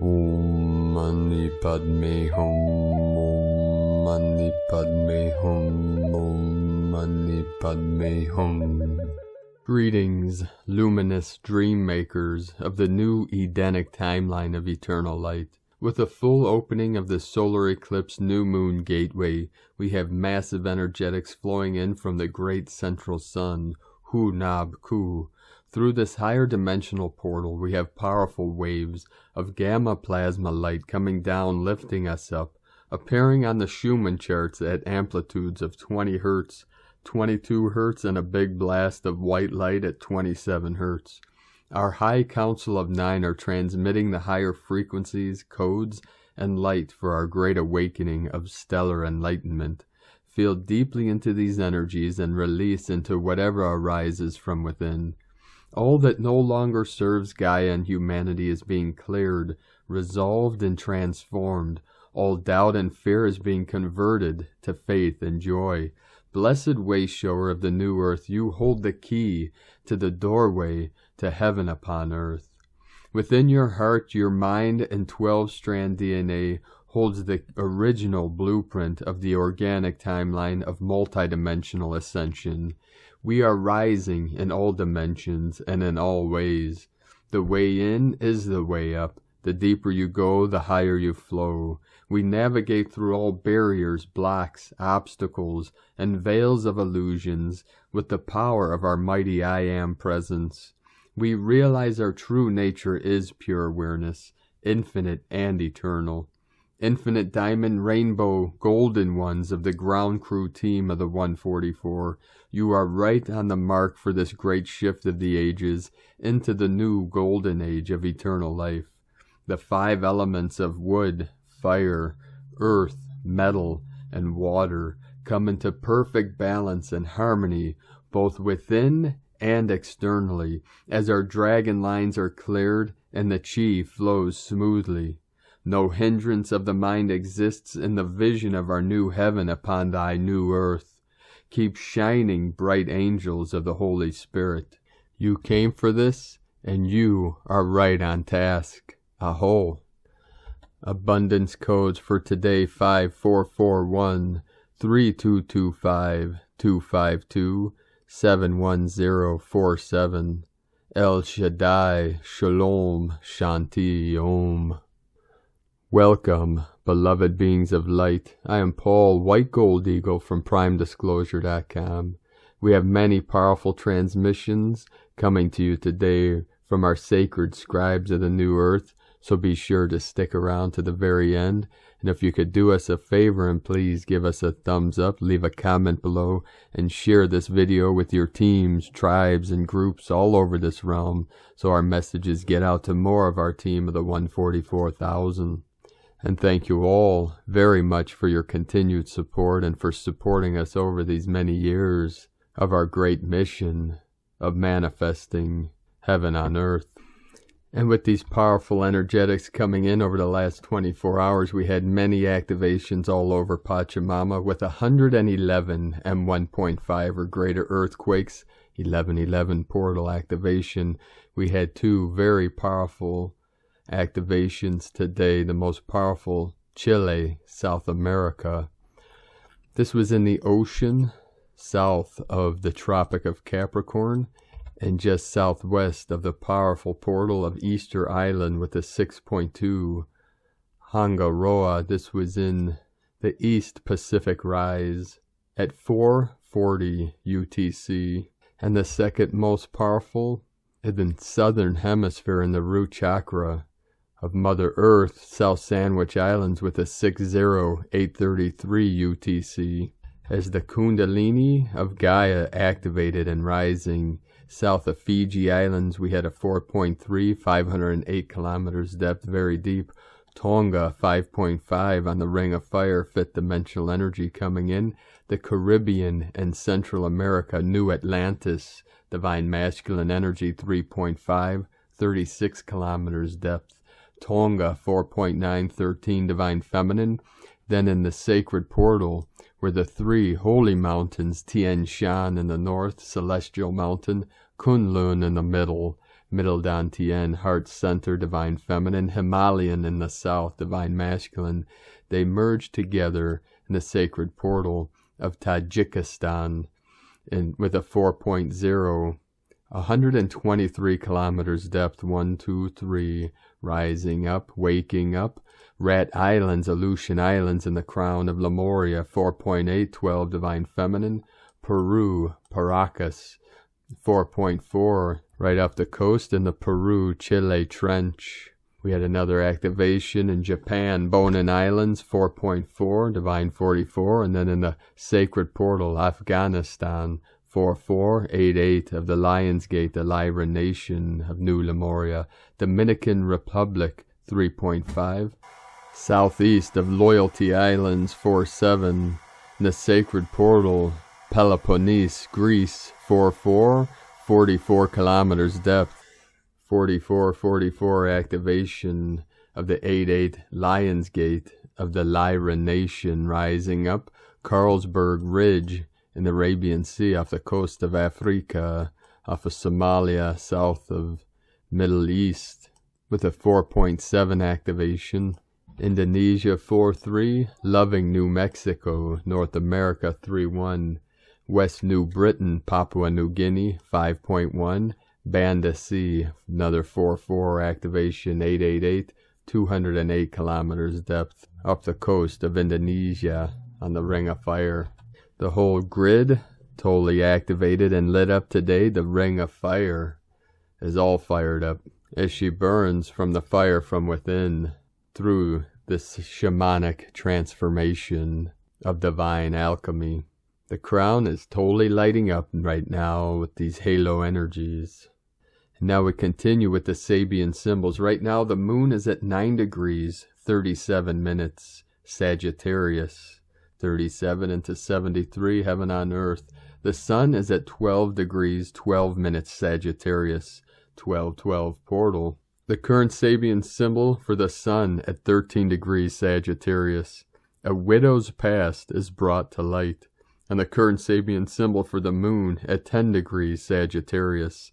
Om Mani Padme Hum, Om Mani Padme Hum, Om Mani Padme Hum. Greetings, luminous dream makers of the new Edenic timeline of eternal light. With the full opening of the solar eclipse new moon gateway, we have massive energetics flowing in from the great central sun, Hunab Ku. Through this higher dimensional portal, we have powerful waves of gamma plasma light coming down, lifting us up, appearing on the Schumann Charts at amplitudes of 20 Hz, 22 Hz, and a big blast of white light at 27 Hz. Our High Council of Nine are transmitting the higher frequencies, codes, and light for our great awakening of stellar enlightenment. Feel deeply into these energies and release into whatever arises from within. All that no longer serves Gaia and humanity is being cleared, resolved, and transformed. All doubt and fear is being converted to faith and joy. Blessed way shower of the new earth, you hold the key to the doorway to heaven upon earth. Within your heart, your mind, and 12-strand DNA holds the original blueprint of the organic timeline of multidimensional ascension. We are rising in all dimensions and in all ways. The way in is the way up. The deeper you go, the higher you flow. We navigate through all barriers, blocks, obstacles, and veils of illusions with the power of our mighty I Am presence. We realize our true nature is pure awareness, infinite and eternal. Infinite diamond, rainbow, golden ones of the ground crew team of the 144. You are right on the mark for this great shift of the ages into the new golden age of eternal life. The 5 elements of wood, fire, earth, metal, and water come into perfect balance and harmony both within and externally as our dragon lines are cleared and the chi flows smoothly. No hindrance of the mind exists in the vision of our new heaven upon thy new earth. Keep shining, bright angels of the Holy Spirit. You came for this, and you are right on task. Aho. Abundance codes for today: 5441 3225 252 71047. El Shaddai, Shalom, Shanti, Om. Welcome, beloved beings of light. I am Paul, White Gold Eagle from PrimeDisclosure.com. We have many powerful transmissions coming to you today from our sacred scribes of the new earth, so be sure to stick around to the very end. And if you could do us a favor and please give us a thumbs up, leave a comment below, and share this video with your teams, tribes, and groups all over this realm so our messages get out to more of our team of the 144,000. And thank you all very much for your continued support and for supporting us over these many years of our great mission of manifesting heaven on earth. And with these powerful energetics coming in over the last 24 hours, we had many activations all over Pachamama with 111 M1.5 or greater earthquakes, 1111 portal activation. We had 2 very powerful activations today, the most powerful, Chile, South America. This was in the ocean south of the Tropic of Capricorn and just southwest of the powerful portal of Easter Island with a 6.2 Hangaroa. This was in the East Pacific Rise at 4:40 UTC. And the second most powerful in the southern hemisphere in the root chakra of Mother Earth, South Sandwich Islands with a 60833 UTC, as the Kundalini of Gaia activated and rising. South of Fiji Islands, we had a 4.3, 508 kilometers depth, very deep. Tonga, 5.5 on the Ring of Fire, 5th dimensional energy coming in. The Caribbean and Central America, New Atlantis, Divine Masculine Energy, 3.5, 36 kilometers depth. Tonga, 4.9, 13 Divine Feminine. Then in the Sacred Portal were the 3 holy mountains, Tian Shan in the north, Celestial Mountain, Kunlun in the middle. Middle Dantian, heart center, divine feminine, Himalayan in the south, divine masculine. They merge together in the sacred portal of Tajikistan with a 4.0, 123 kilometers depth, 1, 2, 3, rising up, waking up. Rat Islands, Aleutian Islands in the crown of Lemuria, 4.8, 12, divine feminine. Peru, Paracas, 4.4, right off the coast in the Peru-Chile Trench. We had another activation in Japan, Bonin Islands, 4.4, divine 44, and then in the sacred portal, Afghanistan, 4488 of the Lion's Gate, the Lyra Nation of New Lemuria, Dominican Republic, 3.5, southeast of Loyalty Islands, 47, in the sacred portal, Peloponnese, Greece, 44, 44 kilometers depth. 44 activation of the 88 Lion's Gate of the Lyra Nation, rising up Carlsberg Ridge in the Arabian Sea off the coast of Africa, off of Somalia, south of Middle East, with a 4.7 activation. Indonesia 4.3, Loving, New Mexico, North America 3.1, West New Britain, Papua New Guinea 5.1, Banda Sea, another 4.4 activation, 888, 208 kilometers depth, up the coast of Indonesia on the Ring of Fire. The whole grid totally activated and lit up today. The Ring of Fire is all fired up as she burns from the fire from within through this shamanic transformation of divine alchemy. The crown is totally lighting up right now with these halo energies. And now we continue with the Sabian symbols. Right now the moon is at 9 degrees, 37 minutes, Sagittarius, 37 into 73, heaven on earth. The sun is at 12 degrees, 12 minutes, Sagittarius, 1212 portal. The current Sabian symbol for the sun at 13 degrees, Sagittarius. A widow's past is brought to light. And the current Sabian symbol for the moon at 10 degrees, Sagittarius.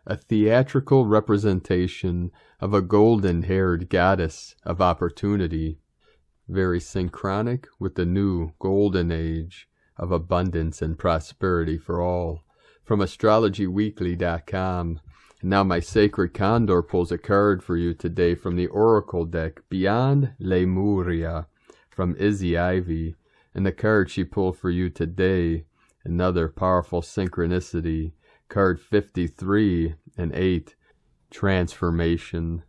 A theatrical representation of a golden-haired goddess of opportunity. Very synchronic with the new golden age of abundance and prosperity for all. From astrologyweekly.com. Now my sacred condor pulls a card for you today from the oracle deck, Beyond Lemuria, from Izzy Ivy. And the card she pulled for you today, another powerful synchronicity, card 53 and 8, Transformation.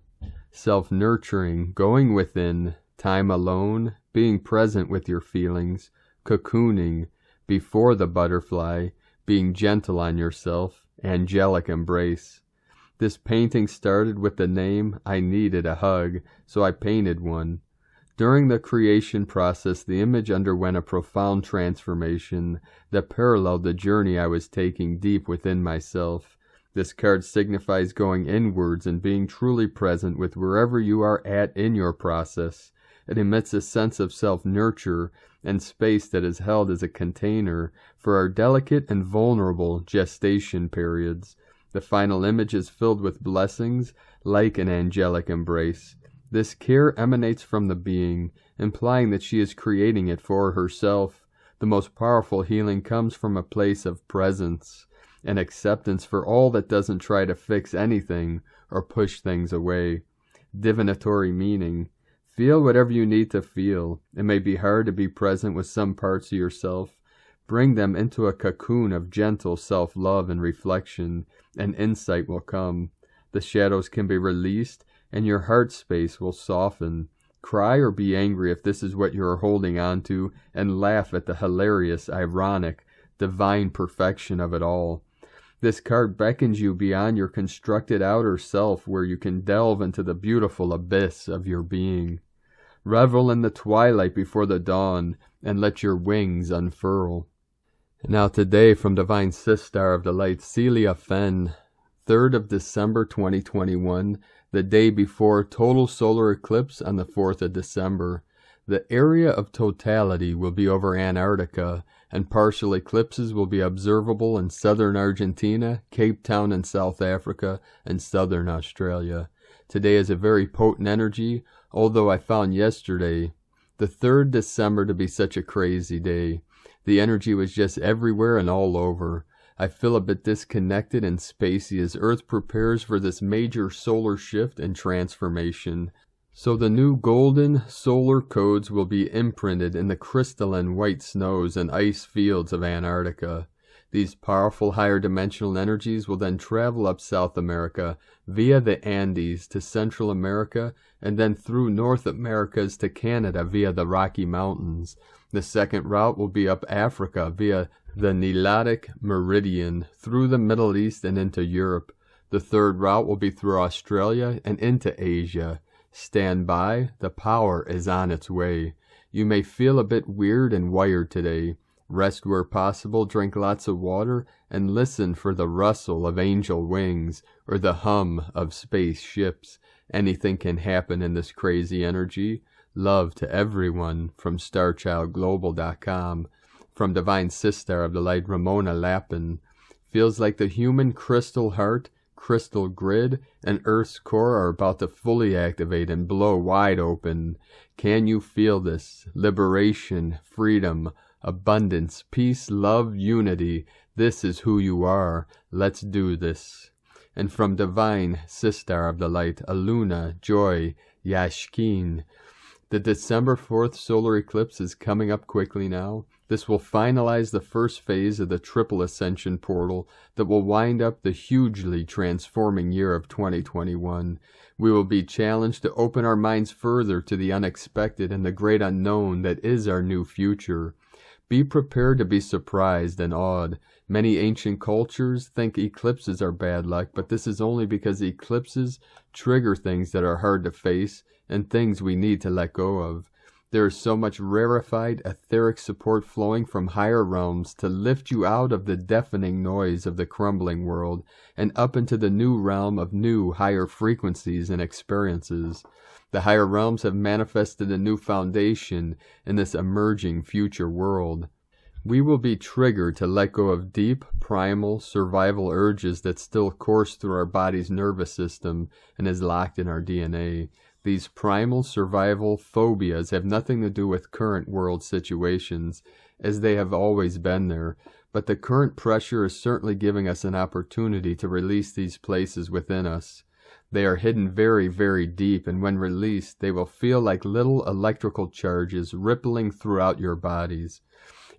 Self-nurturing, going within, time alone, being present with your feelings, cocooning, before the butterfly, being gentle on yourself, angelic embrace. This painting started with the name, I needed a hug, so I painted one. During the creation process, the image underwent a profound transformation that paralleled the journey I was taking deep within myself. This card signifies going inwards and being truly present with wherever you are at in your process. It emits a sense of self-nurture and space that is held as a container for our delicate and vulnerable gestation periods. The final image is filled with blessings like an angelic embrace. This care emanates from the being, implying that she is creating it for herself. The most powerful healing comes from a place of presence and acceptance for all that doesn't try to fix anything or push things away. Divinatory meaning. Feel whatever you need to feel. It may be hard to be present with some parts of yourself. Bring them into a cocoon of gentle self-love and reflection, and insight will come. The shadows can be released, and your heart space will soften. Cry or be angry if this is what you are holding on to, and laugh at the hilarious, ironic, divine perfection of it all. This card beckons you beyond your constructed outer self, where you can delve into the beautiful abyss of your being. Revel in the twilight before the dawn, and let your wings unfurl. Now today, from Divine Sistar of the Light, Celia Fenn, 3rd of December 2021, the day before total solar eclipse on the 4th of December. The area of totality will be over Antarctica and partial eclipses will be observable in southern Argentina, Cape Town in South Africa, and southern Australia. Today is a very potent energy, although I found yesterday, the 3rd December, to be such a crazy day. The energy was just everywhere and all over. I feel a bit disconnected and spacey as Earth prepares for this major solar shift and transformation. So the new golden solar codes will be imprinted in the crystalline white snows and ice fields of Antarctica. These powerful higher dimensional energies will then travel up South America via the Andes to Central America and then through North Americas to Canada via the Rocky Mountains. The second route will be up Africa via the Nilotic Meridian through the Middle East and into Europe. The third route will be through Australia and into Asia. Stand by, the power is on its way. You may feel a bit weird and wired today. Rest where possible, drink lots of water, and listen for the rustle of angel wings or the hum of space ships. Anything can happen in this crazy energy. Love to everyone from StarChildGlobal.com. From Divine Sister of the Light, Ramona Lappin. Feels like the human crystal heart, crystal grid, and Earth's core are about to fully activate and blow wide open. Can you feel this? Liberation, freedom, abundance, peace, love, unity. This is who you are. Let's do this. And from Divine Sister of the Light, Aluna, Joy, Yashkin. The December 4th solar eclipse is coming up quickly now. This will finalize the first phase of the triple ascension portal that will wind up the hugely transforming year of 2021. We will be challenged to open our minds further to the unexpected and the great unknown that is our new future. Be prepared to be surprised and awed. Many ancient cultures think eclipses are bad luck, but this is only because eclipses trigger things that are hard to face and things we need to let go of. There is so much rarefied etheric support flowing from higher realms to lift you out of the deafening noise of the crumbling world and up into the new realm of new, higher frequencies and experiences. The higher realms have manifested a new foundation in this emerging future world. We will be triggered to let go of deep, primal, survival urges that still course through our body's nervous system and is locked in our DNA. These primal survival phobias have nothing to do with current world situations, as they have always been there, but the current pressure is certainly giving us an opportunity to release these places within us. They are hidden very, very deep, and when released, they will feel like little electrical charges rippling throughout your bodies,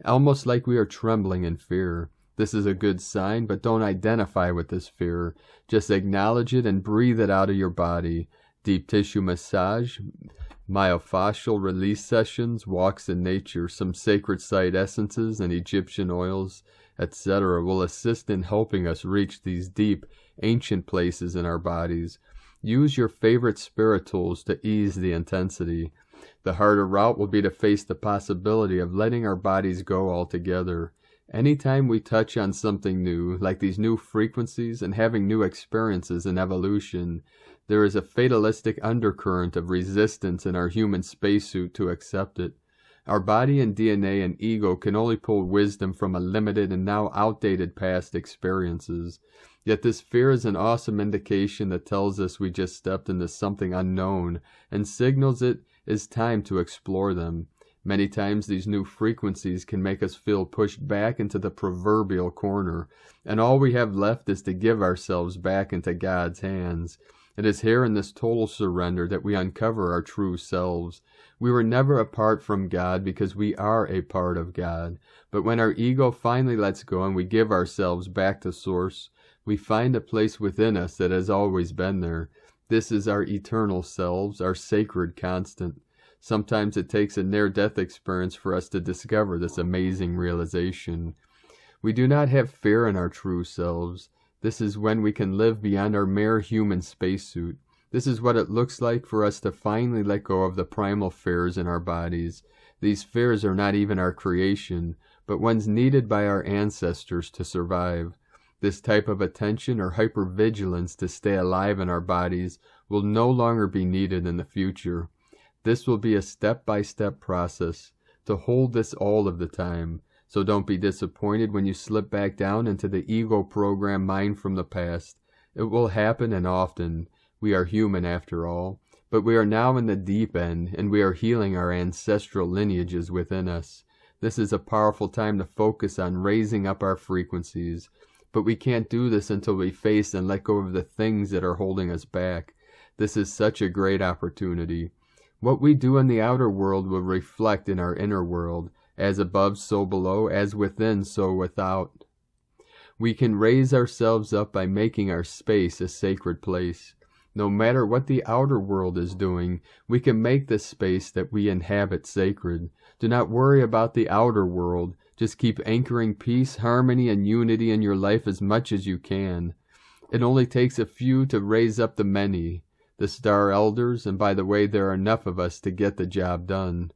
almost like we are trembling in fear. This is a good sign, but don't identify with this fear. Just acknowledge it and breathe it out of your body. Deep tissue massage, myofascial release sessions, walks in nature, some sacred site essences and Egyptian oils, etc. will assist in helping us reach these deep, ancient places in our bodies. Use your favorite spirit tools to ease the intensity. The harder route will be to face the possibility of letting our bodies go altogether. Anytime we touch on something new, like these new frequencies and having new experiences in evolution, there is a fatalistic undercurrent of resistance in our human spacesuit to accept it. Our body and DNA and ego can only pull wisdom from a limited and now outdated past experiences. Yet this fear is an awesome indication that tells us we just stepped into something unknown and signals it is time to explore them. Many times these new frequencies can make us feel pushed back into the proverbial corner, and all we have left is to give ourselves back into God's hands. It is here in this total surrender that we uncover our true selves. We were never apart from God because we are a part of God. But when our ego finally lets go and we give ourselves back to Source, we find a place within us that has always been there. This is our eternal selves, our sacred constant. Sometimes it takes a near-death experience for us to discover this amazing realization. We do not have fear in our true selves. This is when we can live beyond our mere human spacesuit. This is what it looks like for us to finally let go of the primal fears in our bodies. These fears are not even our creation, but ones needed by our ancestors to survive. This type of attention or hypervigilance to stay alive in our bodies will no longer be needed in the future. This will be a step-by-step process to hold this all of the time. So don't be disappointed when you slip back down into the ego program mind from the past. It will happen, and often. We are human after all. But we are now in the deep end, and we are healing our ancestral lineages within us. This is a powerful time to focus on raising up our frequencies. But we can't do this until we face and let go of the things that are holding us back. This is such a great opportunity. What we do in the outer world will reflect in our inner world. As above, so below. As within, so without. We can raise ourselves up by making our space a sacred place. No matter what the outer world is doing, we can make the space that we inhabit sacred. Do not worry about the outer world. Just keep anchoring peace, harmony, and unity in your life as much as you can. It only takes a few to raise up the many, the star elders, and by the way, there are enough of us to get the job done.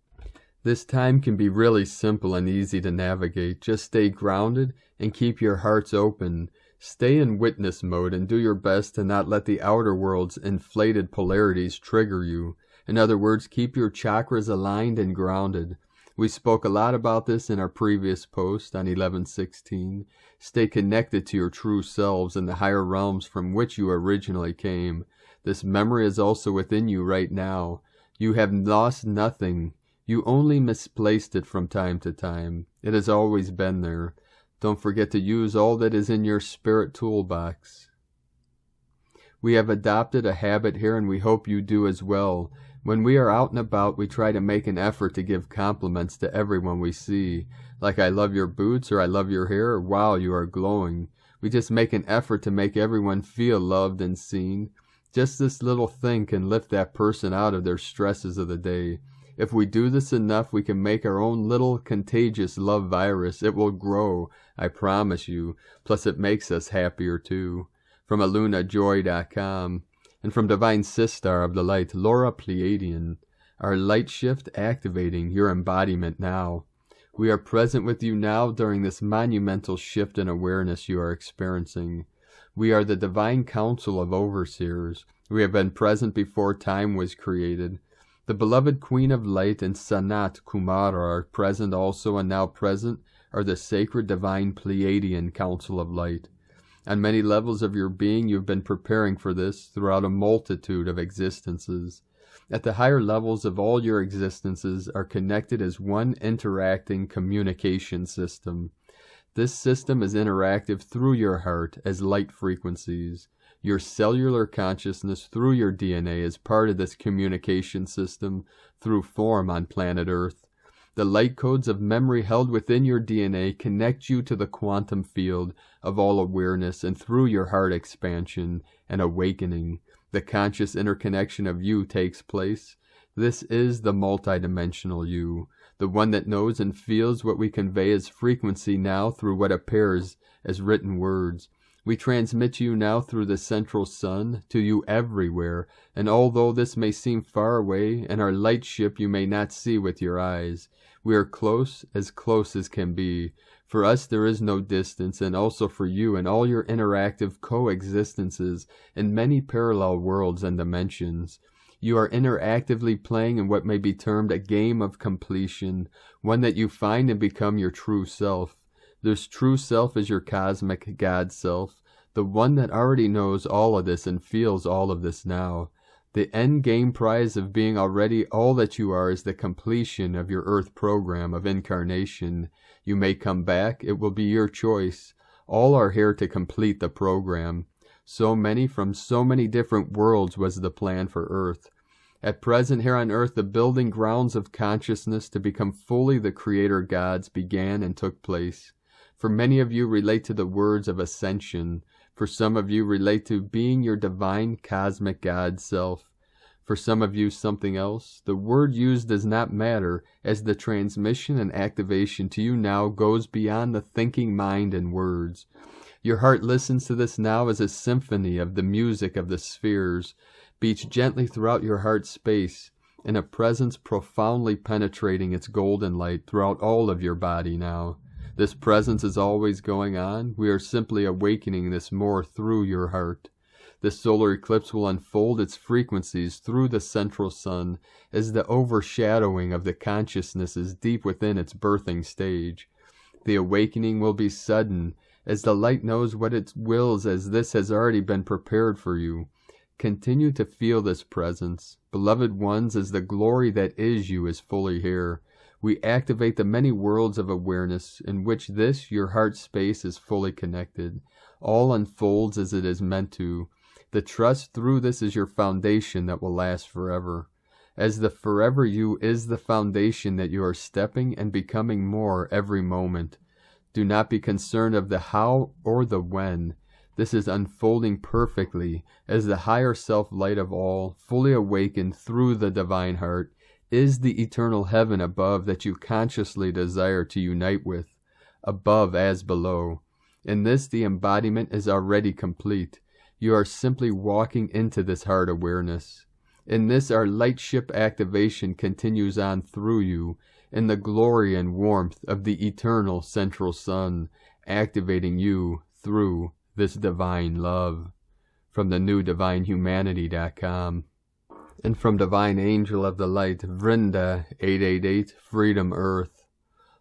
This time can be really simple and easy to navigate. Just stay grounded and keep your hearts open. Stay in witness mode and do your best to not let the outer world's inflated polarities trigger you. In other words, keep your chakras aligned and grounded. We spoke a lot about this in our previous post on 11/16. Stay connected to your true selves and the higher realms from which you originally came. This memory is also within you right now. You have lost nothing. You only misplaced it from time to time. It has always been there. Don't forget to use all that is in your spirit toolbox. We have adopted a habit here, and we hope you do as well. When we are out and about, we try to make an effort to give compliments to everyone we see. Like, I love your boots, or I love your hair, or wow, you are glowing. We just make an effort to make everyone feel loved and seen. Just this little thing can lift that person out of their stresses of the day. If we do this enough, we can make our own little contagious love virus. It will grow, I promise you. Plus it makes us happier too. From alunajoy.com. And from Divine Sistar of the Light, Laura Pleiadian. Our light shift activating your embodiment now. We are present with you now during this monumental shift in awareness you are experiencing. We are the Divine Council of Overseers. We have been present before time was created. The beloved Queen of Light and Sanat Kumara are present also, and now present are the sacred Divine Pleiadian Council of Light. On many levels of your being, you've been preparing for this throughout a multitude of existences. At the higher levels of all your existences are connected as one interacting communication system. This system is interactive through your heart as light frequencies. Your cellular consciousness through your DNA is part of this communication system through form on planet Earth. The light codes of memory held within your DNA connect you to the quantum field of all awareness, and through your heart expansion and awakening, the conscious interconnection of you takes place. This is the multidimensional you, the one that knows and feels what we convey as frequency now through what appears as written words. We transmit to you now through the central sun, to you everywhere, and although this may seem far away, and our light ship you may not see with your eyes, we are close as can be. For us there is no distance, and also for you and all your interactive coexistences in many parallel worlds and dimensions. You are interactively playing in what may be termed a game of completion, one that you find and become your true self. This true self is your cosmic God self, the one that already knows all of this and feels all of this now. The end game prize of being already all that you are is the completion of your earth program of incarnation. You may come back, it will be your choice. All are here to complete the program. So many from so many different worlds was the plan for Earth. At present here on Earth, the building grounds of consciousness to become fully the Creator Gods began and took place. For many of you relate to the words of ascension. For some of you relate to being your divine cosmic God self. For some of you something else. The word used does not matter, as the transmission and activation to you now goes beyond the thinking mind and words. Your heart listens to this now as a symphony of the music of the spheres, beats gently throughout your heart space, in a presence profoundly penetrating its golden light throughout all of your body now. This presence is always going on. We are simply awakening this more through your heart. This solar eclipse will unfold its frequencies through the central sun as the overshadowing of the consciousness is deep within its birthing stage. The awakening will be sudden, as the light knows what it wills, as this has already been prepared for you. Continue to feel this presence. Beloved ones, as the glory that is you is fully here. We activate the many worlds of awareness in which this, your heart space, is fully connected. All unfolds as it is meant to. The trust through this is your foundation that will last forever. As the forever you is the foundation that you are stepping and becoming more every moment. Do not be concerned of the how or the when. This is unfolding perfectly as the higher self-light of all, fully awakened through the divine heart, is the eternal heaven above that you consciously desire to unite with, above as below. In this, the embodiment is already complete. You are simply walking into this heart awareness. In this, our lightship activation continues on through you, in the glory and warmth of the eternal central sun, activating you through this divine love. From the newdivinehumanity.com. And from Divine Angel of the Light, Vrinda 888, Freedom Earth.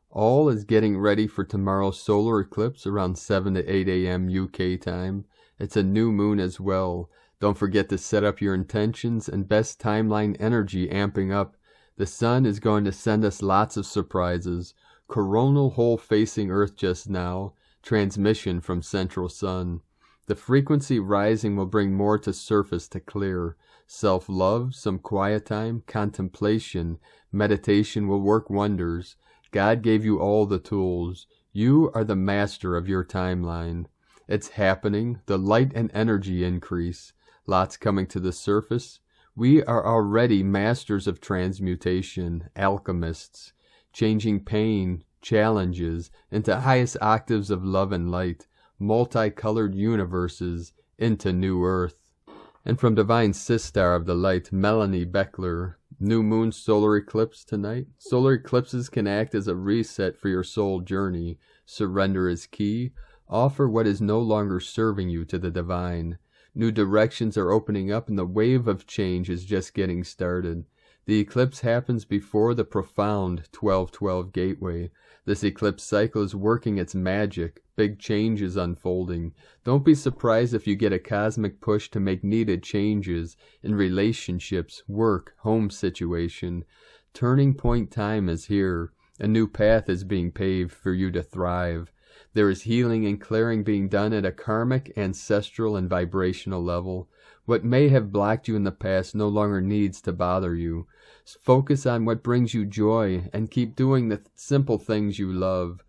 All is getting ready for tomorrow's solar eclipse around 7 to 8 a.m. UK time. It's a new moon as well. Don't forget to set up your intentions and best timeline energy amping up. The sun is going to send us lots of surprises. Coronal hole facing Earth just now. Transmission from central sun. The frequency rising will bring more to surface to clear. Self-love, some quiet time, contemplation, meditation will work wonders. God gave you all the tools. You are the master of your timeline. It's happening. The light and energy increase. Lots coming to the surface. We are already masters of transmutation, alchemists, changing pain, challenges, into highest octaves of love and light, multicolored universes, into new earth. And from Divine Sistar of the Light, Melanie Beckler, new moon solar eclipse tonight. Solar eclipses can act as a reset for your soul journey. Surrender is key. Offer what is no longer serving you to the divine. New directions are opening up and the wave of change is just getting started. The eclipse happens before the profound 12-12 gateway. This eclipse cycle is working its magic. Big changes unfolding. Don't be surprised if you get a cosmic push to make needed changes in relationships, work, home situation. Turning point time is here. A new path is being paved for you to thrive. There is healing and clearing being done at a karmic, ancestral, and vibrational level. What may have blocked you in the past no longer needs to bother you. Focus on what brings you joy and keep doing the simple things you love.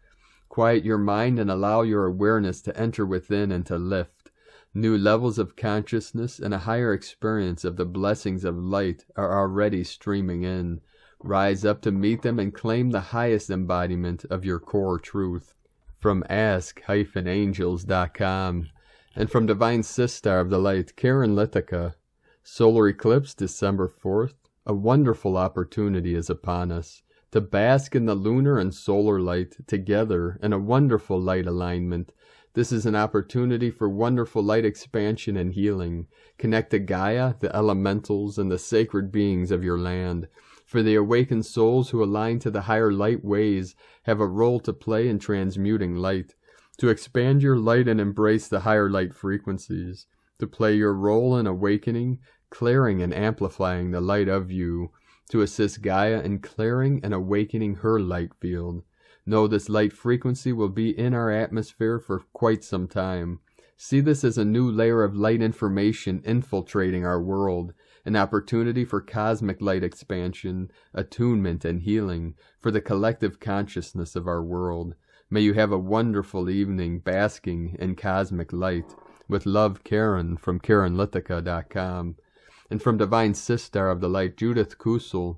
Quiet your mind and allow your awareness to enter within and to lift. New levels of consciousness and a higher experience of the blessings of light are already streaming in. Rise up to meet them and claim the highest embodiment of your core truth. From ask-angels.com. And from Divine Sistar of the Light, Karen Lithica. Solar eclipse December 4th. A wonderful opportunity is upon us to bask in the lunar and solar light together in a wonderful light alignment. This is an opportunity for wonderful light expansion and healing. Connect to Gaia, the elementals, and the sacred beings of your land. For the awakened souls who align to the higher light ways have a role to play in transmuting light. To expand your light and embrace the higher light frequencies. To play your role in awakening, clearing and amplifying the light of you. To assist Gaia in clearing and awakening her light field. Know this light frequency will be in our atmosphere for quite some time. See this as a new layer of light information infiltrating our world. An opportunity for cosmic light expansion, attunement, and healing for the collective consciousness of our world. May you have a wonderful evening basking in cosmic light. With love, Karen, from KarenLithica.com. And from Divine Sistar of the Light, Judith Kusel.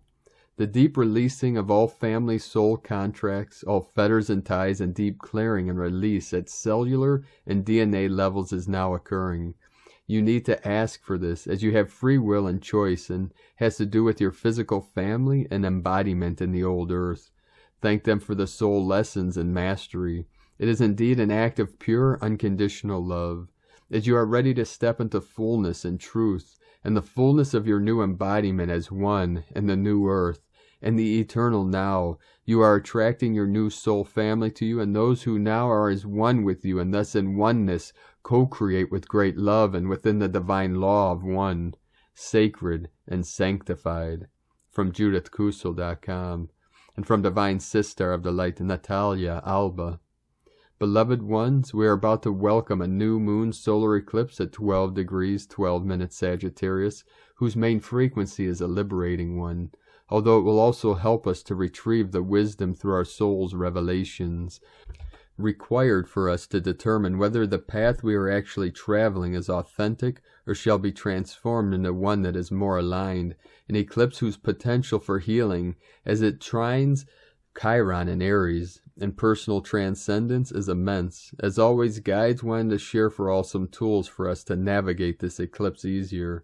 The deep releasing of all family soul contracts, all fetters and ties, and deep clearing and release at cellular and DNA levels is now occurring. You need to ask for this, as you have free will and choice, and has to do with your physical family and embodiment in the old earth. Thank them for the soul lessons and mastery. It is indeed an act of pure, unconditional love. As you are ready to step into fullness and truth, and the fullness of your new embodiment as one in the new earth, and the eternal now. You are attracting your new soul family to you, and those who now are as one with you, and thus in oneness co-create with great love and within the divine law of one, sacred and sanctified. From JudithKusel.com. And from Divine Sister of the Light, Natalia Alba. Beloved ones, we are about to welcome a new moon solar eclipse at 12 degrees 12 minutes Sagittarius, whose main frequency is a liberating one, although it will also help us to retrieve the wisdom through our soul's revelations, required for us to determine whether the path we are actually traveling is authentic or shall be transformed into one that is more aligned, an eclipse whose potential for healing, as it trines Chiron in Aries, and personal transcendence is immense. As always, guides wanted to share for all some tools for us to navigate this eclipse easier.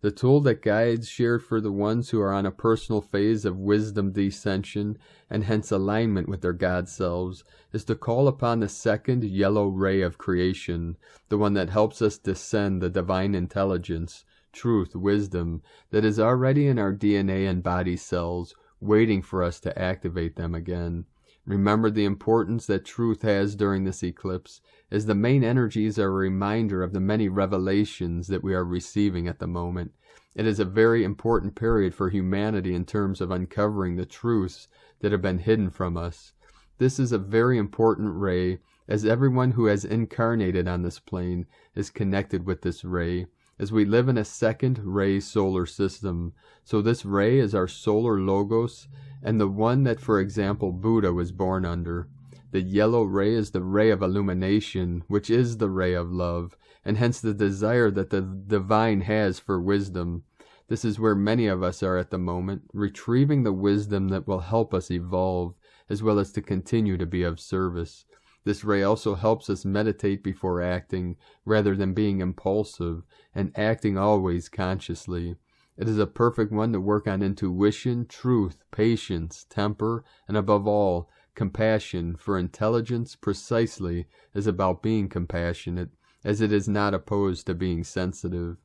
The tool that guides shared for the ones who are on a personal phase of wisdom descension and hence alignment with their God selves is to call upon the second yellow ray of creation, the one that helps us descend the divine intelligence, truth, wisdom that is already in our DNA and body cells, waiting for us to activate them again. Remember the importance that truth has during this eclipse, as the main energies are a reminder of the many revelations that we are receiving at the moment. It is a very important period for humanity in terms of uncovering the truths that have been hidden from us. This is a very important ray, as everyone who has incarnated on this plane is connected with this ray, as we live in a second ray solar system. So this ray is our solar logos, and the one that, for example, Buddha was born under. The yellow ray is the ray of illumination, which is the ray of love, and hence the desire that the divine has for wisdom. This is where many of us are at the moment, retrieving the wisdom that will help us evolve, as well as to continue to be of service. This ray also helps us meditate before acting, rather than being impulsive, and acting always consciously. It is a perfect one to work on intuition, truth, patience, temper, and above all, compassion, for intelligence precisely is about being compassionate, as it is not opposed to being sensitive.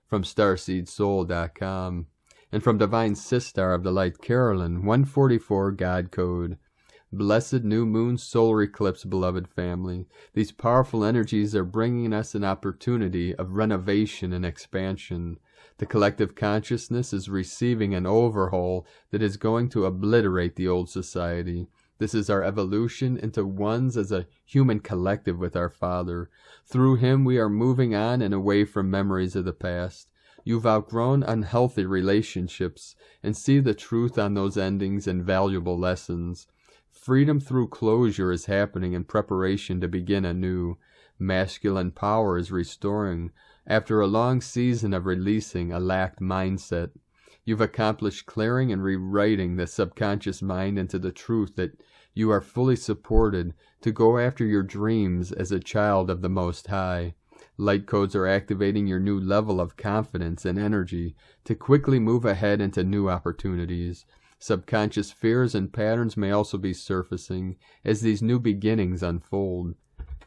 From StarseedSoul.com. And from Divine Sister of the Light, Carolyn, 144 God Code. Blessed new moon solar eclipse, beloved family. These powerful energies are bringing us an opportunity of renovation and expansion. The collective consciousness is receiving an overhaul that is going to obliterate the old society. This is our evolution into ones as a human collective with our Father. Through Him we are moving on and away from memories of the past. You've outgrown unhealthy relationships and see the truth on those endings and valuable lessons. Freedom through closure is happening in preparation to begin anew. Masculine power is restoring after a long season of releasing a lacked mindset. You've accomplished clearing and rewriting the subconscious mind into the truth that you are fully supported to go after your dreams as a child of the Most High. Light codes are activating your new level of confidence and energy to quickly move ahead into new opportunities. Subconscious fears and patterns may also be surfacing as these new beginnings unfold.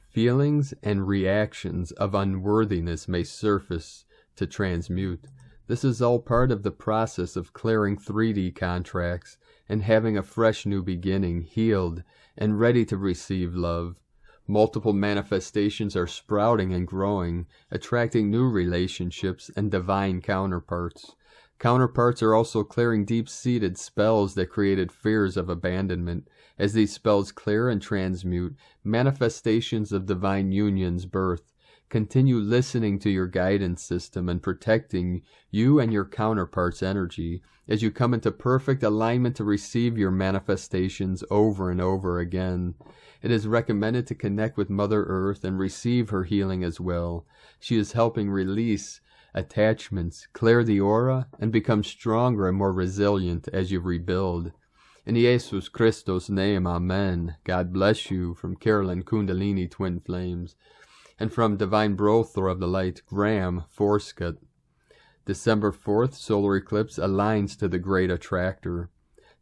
Feelings and reactions of unworthiness may surface to transmute. This is all part of the process of clearing 3D contracts and having a fresh new beginning, healed and ready to receive love. Multiple manifestations are sprouting and growing, attracting new relationships and divine counterparts. Counterparts are also clearing deep-seated spells that created fears of abandonment. As these spells clear and transmute, manifestations of divine union's birth. Continue listening to your guidance system and protecting you and your counterpart's energy as you come into perfect alignment to receive your manifestations over and over again. It is recommended to connect with Mother Earth and receive her healing as well. She is helping release attachments, clear the aura, and become stronger and more resilient as you rebuild. In Jesus Christos' name, Amen. God bless you. From Carolyn Kundalini Twin Flames. And from Divine Brother of the Light, Graham Forscott. December 4th, solar eclipse aligns to the great attractor.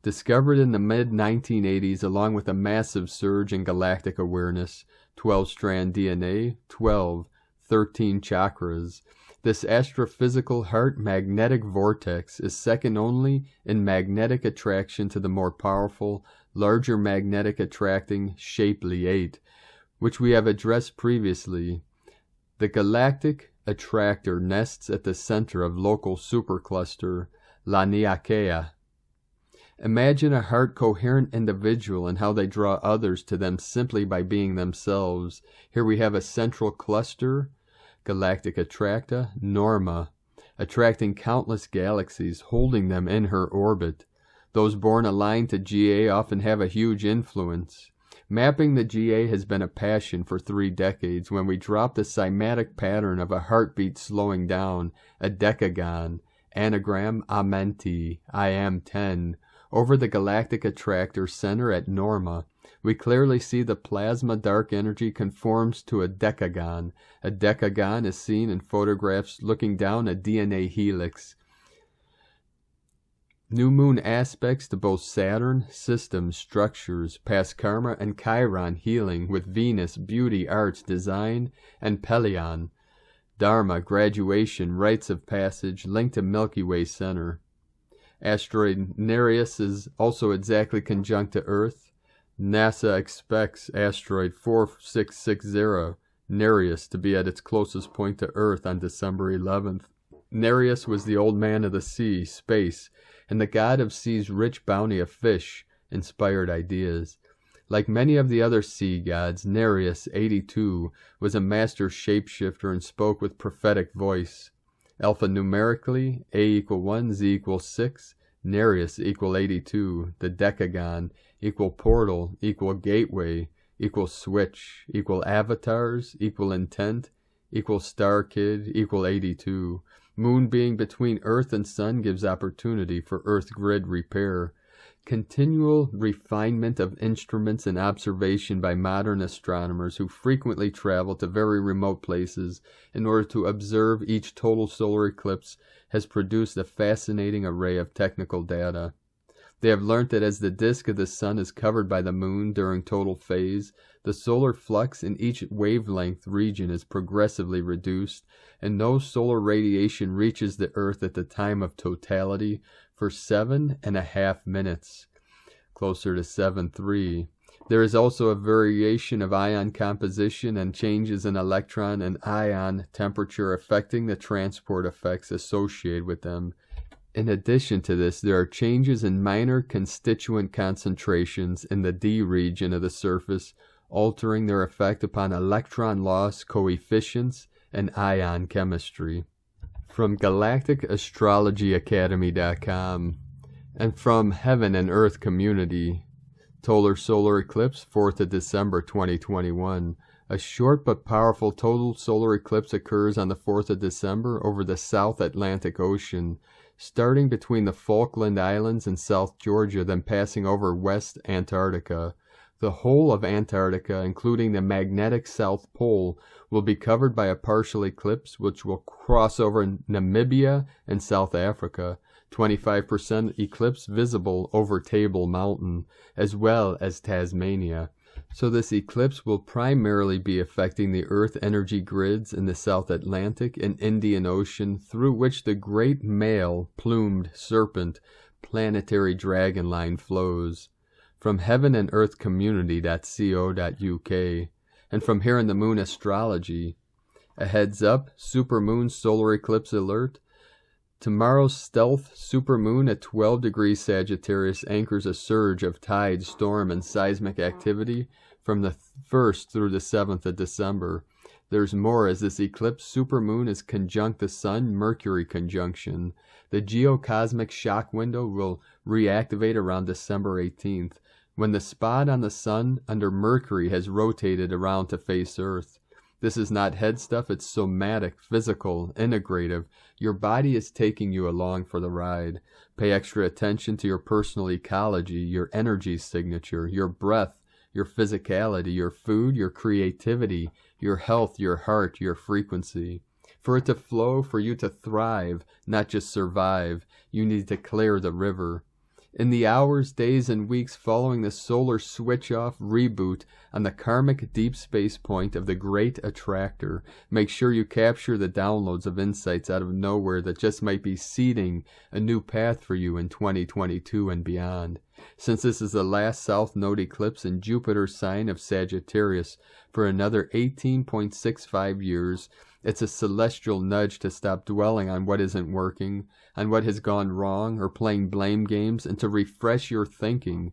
Discovered in the mid-1980s along with a massive surge in galactic awareness, 12-strand DNA, 13 chakras. This astrophysical heart magnetic vortex is second only in magnetic attraction to the more powerful, larger magnetic attracting shapely 8, which we have addressed previously. The galactic attractor nests at the center of local supercluster Laniakea. Imagine a heart-coherent individual and how they draw others to them simply by being themselves. Here we have a central cluster, galactic attractor, Norma, attracting countless galaxies, holding them in her orbit. Those born aligned to GA often have a huge influence. Mapping the GA has been a passion for 3 decades when we drop the cymatic pattern of a heartbeat slowing down, a decagon, anagram Amenti, I am 10, over the galactic attractor center at Norma. We clearly see the plasma dark energy conforms to a decagon. A decagon is seen in photographs looking down a DNA helix. New moon aspects to both Saturn, systems, structures, past karma, and Chiron healing with Venus, beauty, arts, design, and Pelion. Dharma, graduation, rites of passage, linked to Milky Way center. Asteroid Nereus is also exactly conjunct to Earth. NASA expects asteroid 4660, Nereus, to be at its closest point to Earth on December 11th. Nereus was the old man of the sea, space, and the god of sea's rich bounty of fish, inspired ideas. Like many of the other sea gods, Nereus, 82, was a master shapeshifter and spoke with prophetic voice. Alphanumerically, A equal 1, Z equals 6, Nereus equal 82, the decagon, equal portal, equal gateway, equal switch, equal avatars, equal intent, equal star kid, equal 82. Moon being between Earth and Sun gives opportunity for Earth grid repair. Continual refinement of instruments and observation by modern astronomers who frequently travel to very remote places in order to observe each total solar eclipse has produced a fascinating array of technical data. They have learnt that as the disk of the sun is covered by the moon during total phase, the solar flux in each wavelength region is progressively reduced, and no solar radiation reaches the Earth at the time of totality for 7.5 minutes, closer to 7.3. There is also a variation of ion composition and changes in electron and ion temperature affecting the transport effects associated with them. In addition to this, there are changes in minor constituent concentrations in the D region of the surface, altering their effect upon electron loss coefficients and ion chemistry. From GalacticAstrologyAcademy.com and from Heaven and Earth Community, Total Solar Eclipse, 4th of December 2021. A short but powerful total solar eclipse occurs on the 4th of December over the South Atlantic Ocean, starting between the Falkland Islands and South Georgia, then passing over West Antarctica. The whole of Antarctica, including the magnetic South Pole, will be covered by a partial eclipse which will cross over Namibia and South Africa. 25% eclipse visible over Table Mountain, as well as Tasmania. So this eclipse will primarily be affecting the Earth energy grids in the South Atlantic and Indian Ocean, through which the great male plumed serpent planetary dragon line flows. From Heaven and Earth Community.co.uk, and from here in the Moon Astrology, a heads up, supermoon solar eclipse alert. Tomorrow's stealth supermoon at 12 degrees Sagittarius anchors a surge of tide, storm, and seismic activity from the 1st through the 7th of December. There's more, as this eclipse supermoon is conjunct the Sun-Mercury conjunction. The geocosmic shock window will reactivate around December 18th, when the spot on the Sun under Mercury has rotated around to face Earth. This is not head stuff, it's somatic, physical, integrative. Your body is taking you along for the ride. Pay extra attention to your personal ecology, your energy signature, your breath, your physicality, your food, your creativity, your health, your heart, your frequency. For it to flow, for you to thrive, not just survive, you need to clear the river. In the hours, days, and weeks following the solar switch-off reboot on the karmic deep space point of the great attractor, make sure you capture the downloads of insights out of nowhere that just might be seeding a new path for you in 2022 and beyond. Since this is the last South Node eclipse in Jupiter's sign of Sagittarius for another 18.65 years, it's a celestial nudge to stop dwelling on what isn't working, on what has gone wrong, or playing blame games, and to refresh your thinking.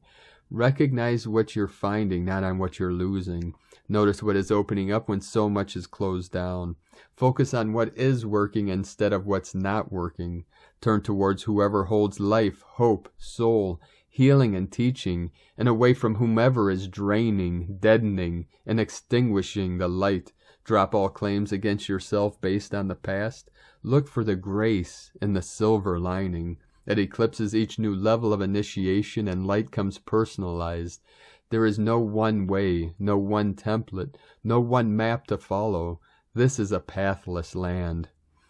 Recognize what you're finding, not on what you're losing. Notice what is opening up when so much is closed down. Focus on what is working instead of what's not working. Turn towards whoever holds life, hope, soul, healing, and teaching, and away from whomever is draining, deadening, and extinguishing the light. Drop all claims against yourself based on the past. Look for the grace in the silver lining. It eclipses each new level of initiation, and light comes personalized. There is no one way, no one template, no one map to follow. This is a pathless land.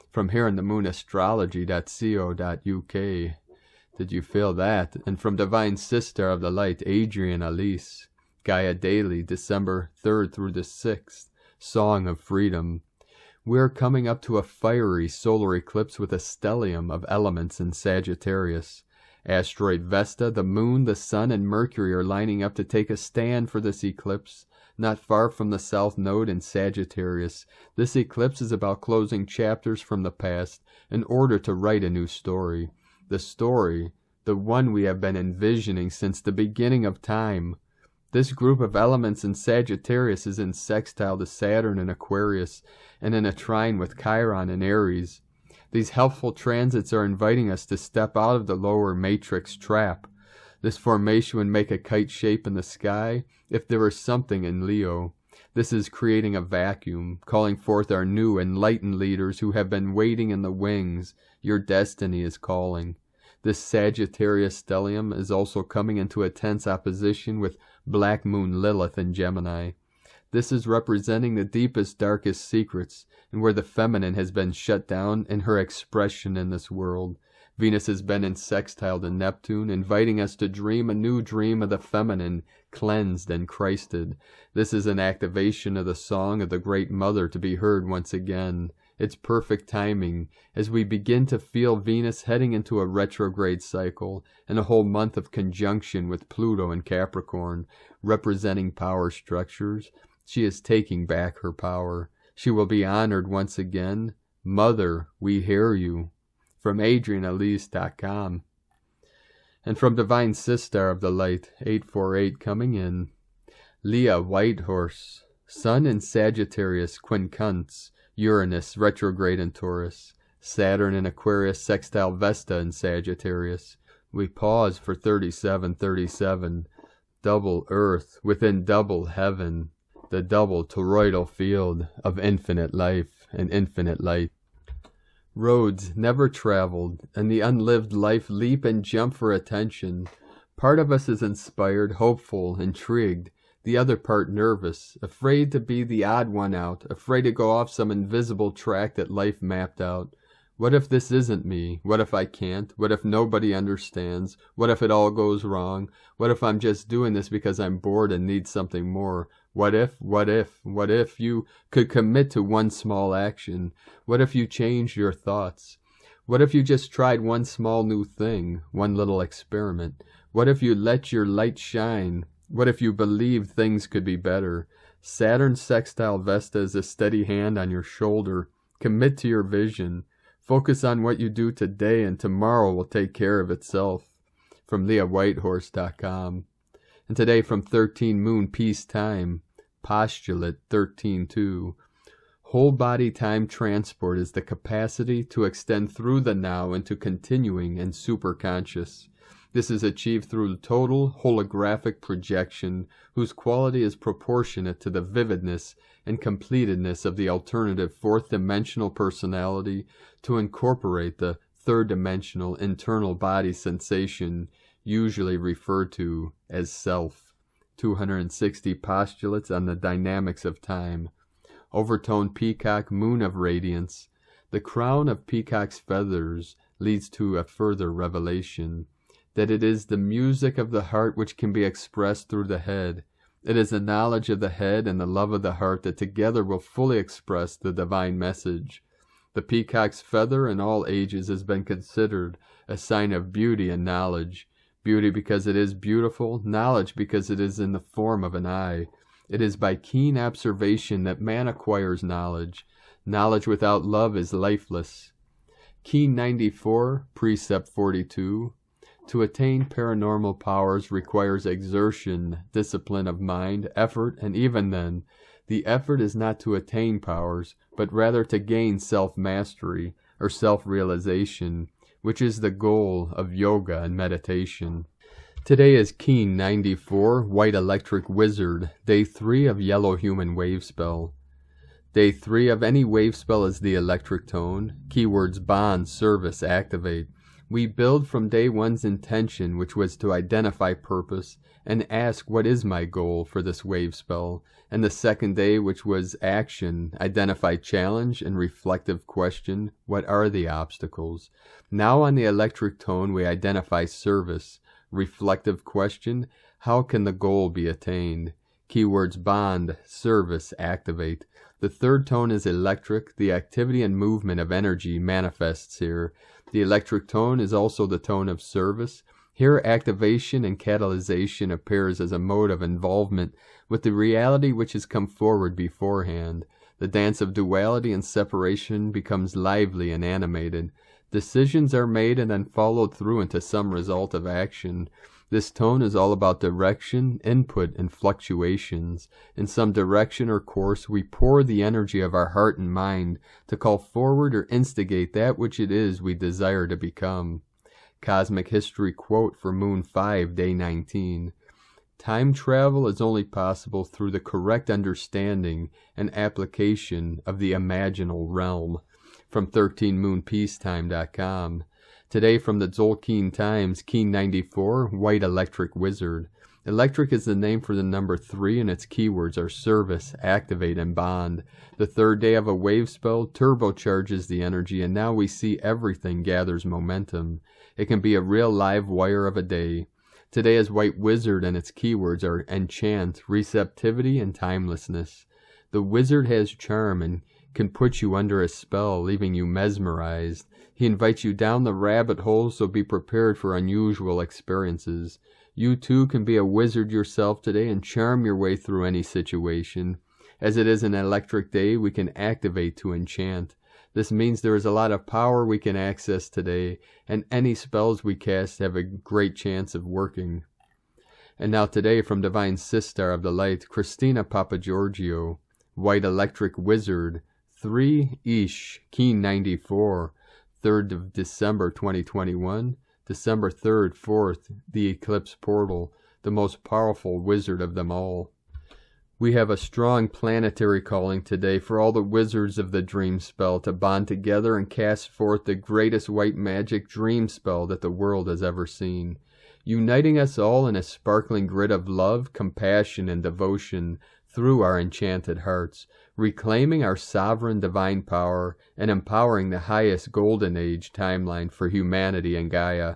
From here in the moon, astrology.co.uk. Did you feel that? And from Divine Sister of the Light, Adrian Elise. Gaia Daily, December 3rd through the 6th. Song of Freedom. We're coming up to a fiery solar eclipse with a stellium of elements in Sagittarius. Asteroid Vesta, the Moon, the Sun, and Mercury are lining up to take a stand for this eclipse, not far from the South Node in Sagittarius. This eclipse is about closing chapters from the past in order to write a new story. The story, the one we have been envisioning since the beginning of time. This group of elements in Sagittarius is in sextile to Saturn and Aquarius, and in a trine with Chiron and Aries. These helpful transits are inviting us to step out of the lower matrix trap. This formation would make a kite shape in the sky if there were something in Leo. This is creating a vacuum, calling forth our new enlightened leaders who have been waiting in the wings. Your destiny is calling. This Sagittarius stellium is also coming into a tense opposition with Black Moon Lilith in Gemini. This is representing the deepest, darkest secrets, and where the feminine has been shut down in her expression in this world. Venus has been in sextile to Neptune, inviting us to dream a new dream of the feminine, cleansed and Christed. This is an activation of the song of the Great Mother to be heard once again. It's perfect timing as we begin to feel Venus heading into a retrograde cycle and a whole month of conjunction with Pluto and Capricorn, representing power structures. She is taking back her power. She will be honored once again. Mother, we hear you. From AdrianElise.com. And from Divine Sister of the Light, 848 coming in. Leah Whitehorse, Sun in Sagittarius, quincunx, Uranus retrograde in Taurus, Saturn in Aquarius, sextile Vesta in Sagittarius. We pause for 3737, double Earth within double heaven, the double toroidal field of infinite life and infinite light. Roads never traveled, and the unlived life leap and jump for attention. Part of us is inspired, hopeful, intrigued. The other part nervous, afraid to be the odd one out, afraid to go off some invisible track that life mapped out. What if this isn't me? What if I can't? What if nobody understands? What if it all goes wrong? What if I'm just doing this because I'm bored and need something more? What if you could commit to one small action? What if you changed your thoughts? What if you just tried one small new thing, one little experiment? What if you let your light shine? What if you believed things could be better? Saturn sextile Vesta is a steady hand on your shoulder. Commit to your vision. Focus on what you do today, and tomorrow will take care of itself. From LeahWhitehorse.com. And today from 13 Moon Peace Time, Postulate 13.2. Whole body time transport is the capacity to extend through the now into continuing and superconscious. This is achieved through total holographic projection, whose quality is proportionate to the vividness and completedness of the alternative fourth-dimensional personality to incorporate the third-dimensional internal body sensation, usually referred to as self. 260 postulates on the dynamics of time. Overtoned peacock moon of radiance. The crown of peacock's feathers leads to a further revelation. that it is the music of the heart which can be expressed through the head. It is the knowledge of the head and the love of the heart that together will fully express the divine message. The peacock's feather in all ages has been considered a sign of beauty and knowledge. Beauty because it is beautiful, knowledge because it is in the form of an eye. It is by keen observation that man acquires knowledge. Knowledge without love is lifeless. Key 94, Precept 42. To attain paranormal powers requires exertion, discipline of mind, effort, and even then, the effort is not to attain powers, but rather to gain self-mastery, or self-realization, which is the goal of yoga and meditation. Today is Keen 94, White Electric Wizard, Day 3 of Yellow Human Wave Spell. Day 3 of any wave spell is the electric tone. Keywords bond, service, activate. We build from day 1's intention, which was to identify purpose, and ask what is my goal for this wave spell, and the second day, which was action, identify challenge and reflective question, what are the obstacles. Now on the electric tone we identify service, reflective question, how can the goal be attained. Keywords bond, service, activate. The third tone is electric. The activity and movement of energy manifests here. The electric tone is also the tone of service. Here activation and catalyzation appears as a mode of involvement with the reality which has come forward beforehand. The dance of duality and separation becomes lively and animated. Decisions are made and then followed through into some result of action. This tone is all about direction, input, and fluctuations. In some direction or course, we pour the energy of our heart and mind to call forward or instigate that which it is we desire to become. Cosmic History quote for Moon 5, Day 19. Time travel is only possible through the correct understanding and application of the imaginal realm. From 13moonpeacetime.com. Today from the Tzolk'in Times, Keen 94, White Electric Wizard. Electric is the name for the number 3 and its keywords are service, activate, and bond. The third day of a wave spell turbocharges the energy and now we see everything gathers momentum. It can be a real live wire of a day. Today is White Wizard and its keywords are enchant, receptivity, and timelessness. The wizard has charm and can put you under a spell, leaving you mesmerized. He invites you down the rabbit hole, so be prepared for unusual experiences. You too can be a wizard yourself today and charm your way through any situation. As it is an electric day, we can activate to enchant. This means there is a lot of power we can access today, and any spells we cast have a great chance of working. And now today from Divine Sistar of the Light, Christina Papagiorgio, White Electric Wizard, 3 Ish, Keen 94, 3rd of December 2021, December 3rd, 4th, the Eclipse Portal, the most powerful wizard of them all. We have a strong planetary calling today for all the wizards of the dream spell to bond together and cast forth the greatest white magic dream spell that the world has ever seen, uniting us all in a sparkling grid of love, compassion, and devotion through our enchanted hearts, reclaiming our sovereign divine power and empowering the highest golden age timeline for humanity and Gaia.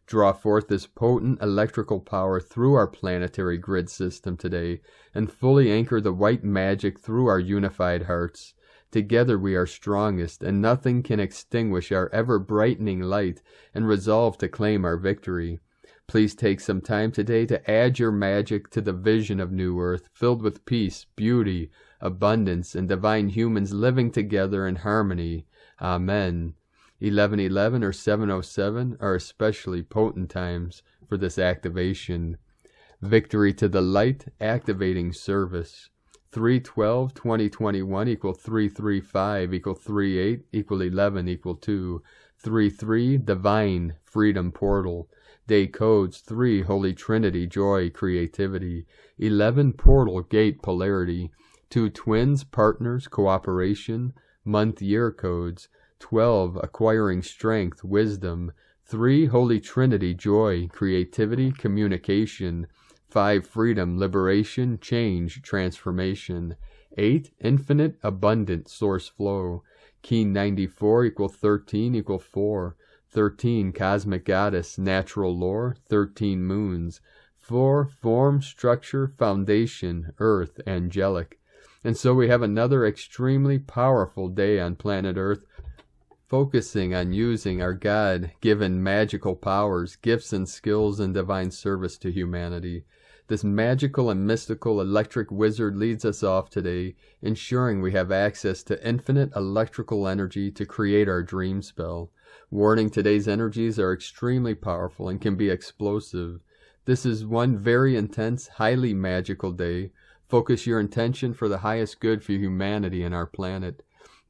Draw forth this potent electrical power through our planetary grid system today and fully anchor the white magic through our unified hearts. Together we are strongest, and nothing can extinguish our ever-brightening light and resolve to claim our victory. Please take some time today to add your magic to the vision of New Earth, filled with peace, beauty, abundance, and divine humans living together in harmony. Amen. 1111 or 707 are especially potent times for this activation. Victory to the light, activating service. 312-2021 equal 335 equal 38 equal 11 equal 2. 33 divine freedom portal. Day codes 3 Holy Trinity joy creativity. 11 portal gate polarity. 2 twins partners cooperation. Month year codes 12 acquiring strength wisdom. 3 Holy Trinity joy creativity communication. 5 freedom liberation change transformation. 8 infinite abundant source flow. Keen 94 equal 13 equal 4. 13 cosmic goddess, natural lore, 13 moons, 4 form, structure, foundation, earth, angelic. And so we have another extremely powerful day on planet Earth, focusing on using our God-given magical powers, gifts and skills in divine service to humanity. This magical and mystical electric wizard leads us off today, ensuring we have access to infinite electrical energy to create our dream spell. Warning, today's energies are extremely powerful and can be explosive. This is one very intense, highly magical day. Focus your intention for the highest good for humanity and our planet.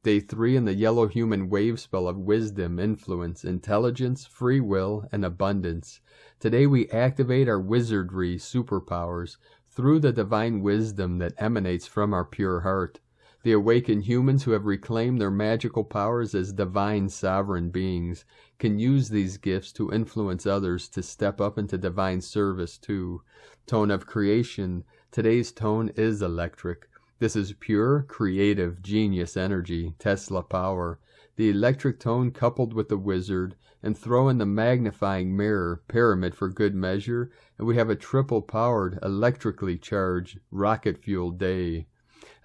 Day 3 in the yellow human wave spell of wisdom, influence, intelligence, free will, and abundance. Today we activate our wizardry superpowers through the divine wisdom that emanates from our pure heart. The awakened humans who have reclaimed their magical powers as divine sovereign beings can use these gifts to influence others to step up into divine service too. Tone of creation. Today's tone is electric. This is pure, creative, genius energy, Tesla power. The electric tone coupled with the wizard, and throw in the magnifying mirror, pyramid for good measure, and we have a triple-powered, electrically charged, rocket-fueled day.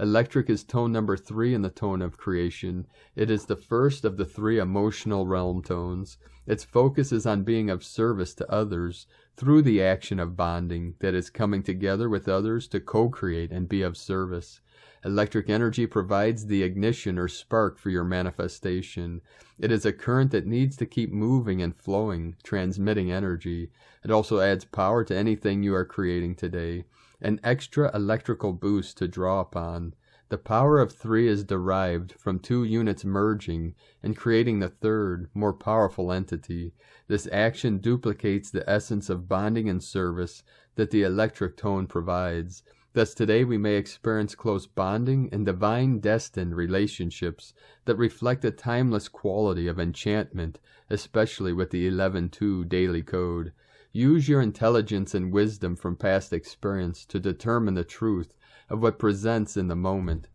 Electric is tone number 3 in the tone of creation. It is the first of the 3 emotional realm tones. Its focus is on being of service to others through the action of bonding, that is coming together with others to co-create and be of service. Electric energy provides the ignition or spark for your manifestation. It is a current that needs to keep moving and flowing, transmitting energy. It also adds power to anything you are creating today. An extra electrical boost to draw upon. The power of 3 is derived from 2 units merging and creating the third, more powerful entity. This action duplicates the essence of bonding and service that the electric tone provides. Thus today we may experience close bonding and divine destined relationships that reflect a timeless quality of enchantment, especially with the 11-2 daily code. Use your intelligence and wisdom from past experience to determine the truth of what presents in the moment.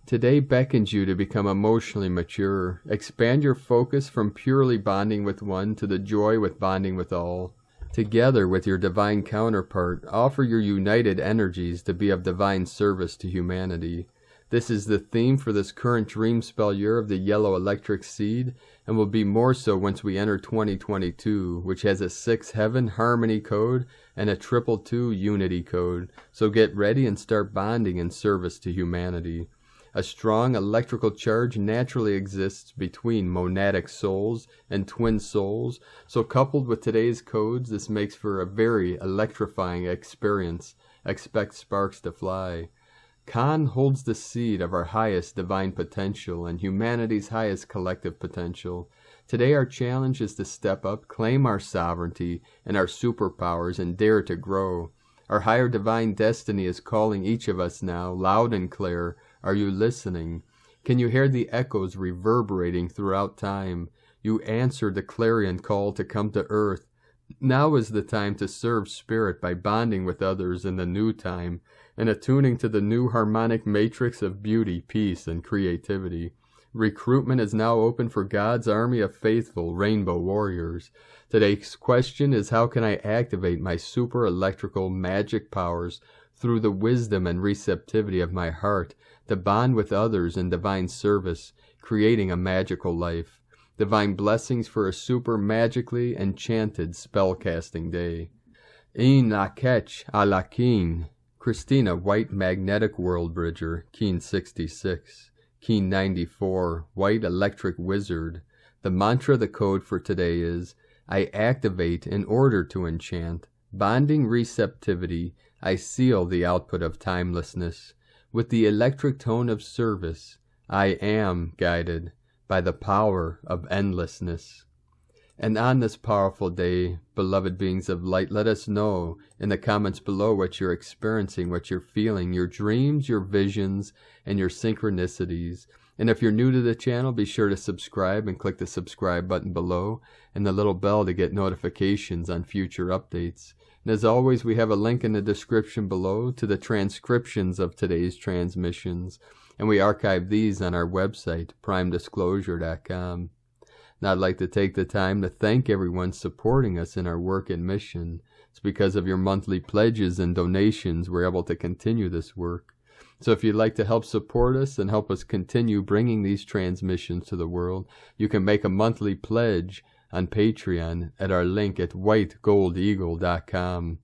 Today beckons you to become emotionally mature. Expand your focus from purely bonding with one to the joy with bonding with all. Together with your divine counterpart, offer your united energies to be of divine service to humanity. This is the theme for this current dream spell year of the yellow electric seed, and will be more so once we enter 2022, which has a 6 heaven harmony code and a 222 unity code. So get ready and start bonding in service to humanity. A strong electrical charge naturally exists between monadic souls and twin souls, so coupled with today's codes, this makes for a very electrifying experience. Expect sparks to fly. Khan holds the seed of our highest divine potential and humanity's highest collective potential. Today our challenge is to step up, claim our sovereignty and our superpowers, and dare to grow. Our higher divine destiny is calling each of us now, loud and clear. Are you listening? Can you hear the echoes reverberating throughout time? You answered the clarion call to come to earth. Now is the time to serve spirit by bonding with others in the new time and attuning to the new harmonic matrix of beauty, peace, and creativity. Recruitment is now open for God's army of faithful rainbow warriors. Today's question is, how can I activate my super electrical magic powers through the wisdom and receptivity of my heart to bond with others in divine service, creating a magical life? Divine blessings for a super magically enchanted spellcasting day. In la ketch a la king. Christina, White Magnetic World Bridger, Keen 66. Keen 94, White Electric Wizard. The mantra, the code for today is, I activate in order to enchant. Bonding receptivity, I seal the output of timelessness. With the electric tone of service, I am guided by the power of endlessness. And on this powerful day, beloved beings of light, let us know in the comments below what you're experiencing, what you're feeling, your dreams, your visions, and your synchronicities. And if you're new to the channel, be sure to subscribe and click the subscribe button below and the little bell to get notifications on future updates. And as always, we have a link in the description below to the transcriptions of today's transmissions, and we archive these on our website, primedisclosure.com. And I'd like to take the time to thank everyone supporting us in our work and mission. It's because of your monthly pledges and donations we're able to continue this work. So if you'd like to help support us and help us continue bringing these transmissions to the world, you can make a monthly pledge on Patreon at our link at whitegoldeagle.com.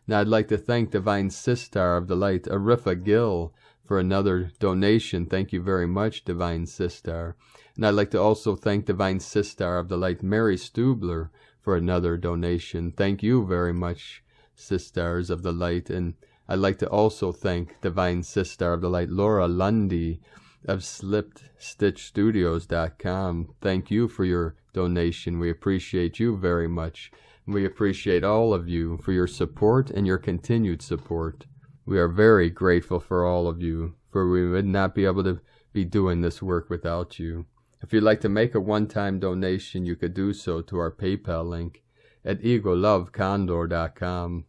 Now I'd like to thank Divine Sistar of the Light, Arifa Gill, for another donation. Thank you very much, Divine Sistar. And I'd like to also thank Divine Sistar of the Light, Mary Stubler, for another donation. Thank you very much, Sistars of the Light. And I'd like to also thank Divine Sistar of the Light, Laura Lundy of SlippedStitchStudios.com. Thank you for your donation. We appreciate you very much. We appreciate all of you for your support and your continued support. We are very grateful for all of you, for we would not be able to be doing this work without you. If you'd like to make a one-time donation, you could do so to our PayPal link at egolovecondor.com.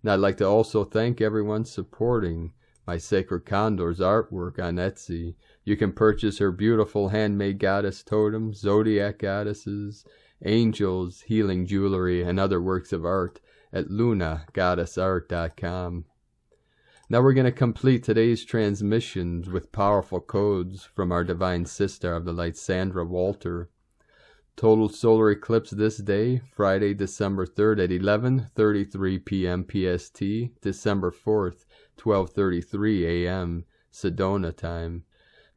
And I'd like to also thank everyone supporting my Sacred Condor's artwork on Etsy. You can purchase her beautiful handmade goddess totems, zodiac goddesses, angels, healing jewelry, and other works of art at lunagoddessart.com. Now we're going to complete today's transmissions with powerful codes from our Divine Sister of the Light, Sandra Walter. Total solar eclipse this day, Friday, December 3rd at 11:33 p.m. PST, December 4th, 12:33 a.m. Sedona time.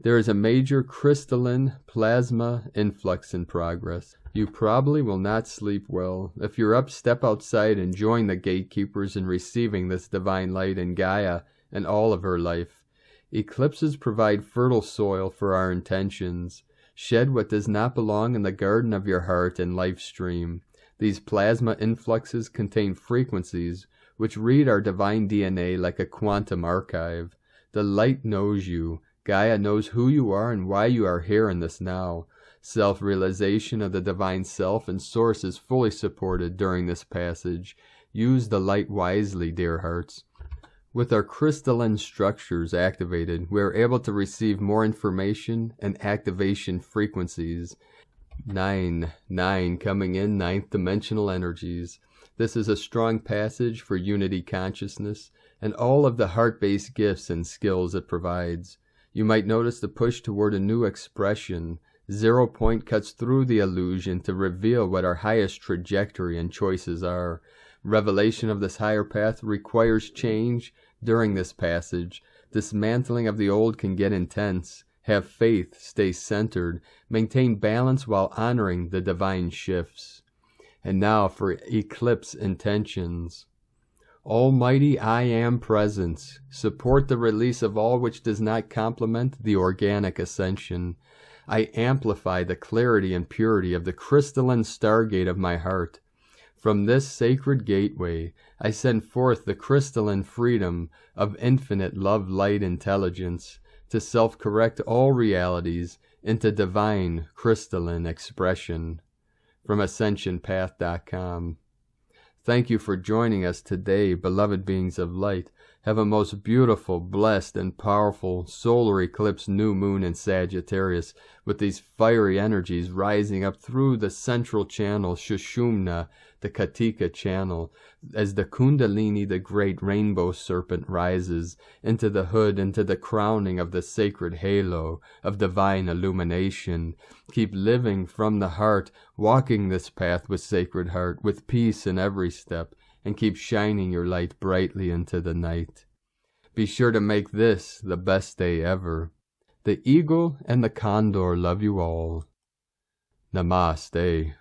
There is a major crystalline plasma influx in progress. You probably will not sleep well. If you're up, step outside and join the gatekeepers in receiving this divine light in Gaia and all of her life. Eclipses provide fertile soil for our intentions. Shed what does not belong in the garden of your heart and life stream. These plasma influxes contain frequencies which read our divine DNA like a quantum archive. The light knows you. Gaia knows who you are and why you are here in this now. Self-realization of the divine self and source is fully supported during this passage. Use the light wisely, dear hearts. With our crystalline structures activated, we are able to receive more information and activation frequencies. 9 coming in, 9th dimensional energies. This is a strong passage for unity consciousness and all of the heart-based gifts and skills it provides. You might notice the push toward a new expression. 0 point cuts through the illusion to reveal what our highest trajectory and choices are. Revelation of this higher path requires change during this passage. Dismantling of the old can get intense. Have faith, stay centered, maintain balance while honoring the divine shifts. And now for eclipse intentions. Almighty I Am Presence, support the release of all which does not complement the organic ascension. I amplify the clarity and purity of the crystalline stargate of my heart. From this sacred gateway, I send forth the crystalline freedom of infinite love, light, intelligence to self-correct all realities into divine crystalline expression. From AscensionPath.com. Thank you for joining us today, beloved beings of light. Have a most beautiful, blessed, and powerful solar eclipse new moon in Sagittarius, with these fiery energies rising up through the central channel, Shushumna, the Katika channel, as the Kundalini, the great rainbow serpent, rises into the hood, into the crowning of the sacred halo of divine illumination. Keep living from the heart, walking this path with sacred heart, with peace in every step, and keep shining your light brightly into the night. Be sure to make this the best day ever. The eagle and the condor love you all. Namaste.